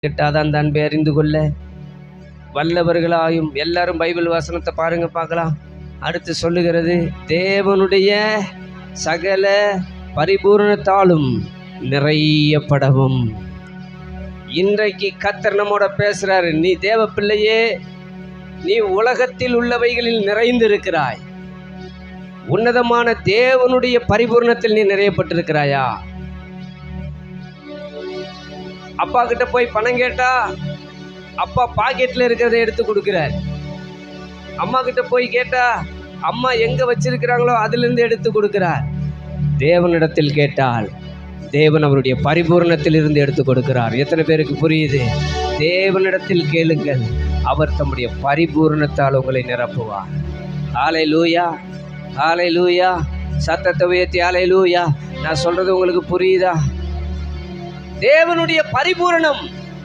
கிட்டாதான் அந்த அன்பை அறிந்து கொள்ள வல்லவர்களாயும். எல்லாரும் பைபிள் வசனத்தை பாருங்க பார்க்கலாம். அடுத்து சொல்லுகிறது, தேவனுடைய சகல பரிபூரணத்தாலும் நிறையப்படவும். இன்றைக்கு கர்த்தர் நம்மோட பேசுறாரு. நீ தேவ பிள்ளையே, நீ உலகத்தில் உள்ளவைகளில் நிறைந்திருக்கிறாய். உன்னதமான தேவனுடைய பரிபூரணத்தில் நீ நிறையப்பட்டிருக்கிறாயா? அப்பா கிட்ட போய் பணம் கேட்டா அப்பா பாக்கெட்ல இருக்கிறத எடுத்து கொடுக்கிறார். அம்மா கிட்ட போய் கேட்டா அம்மா எங்க வச்சிருக்கிறாங்களோ அதுல இருந்து எடுத்து கொடுக்கிறார். தேவனிடத்தில் கேட்டால் தேவன் அவருடைய பரிபூரணத்தில் இருந்து எடுத்து கொடுக்கிறார். எத்தனை பேருக்கு புரியுது? தேவனிடத்தில் கேளுங்கள், அவர் தம்முடைய பரிபூரணத்தால் உங்களை நிரப்புவார். ஹல்லேலூயா, ஹல்லேலூயா. சத்தத்தை உயர்த்தி ஹல்லேலூயா. நான் சொல்றது உங்களுக்கு புரியுதா? தேவனுடைய பரிபூரணம்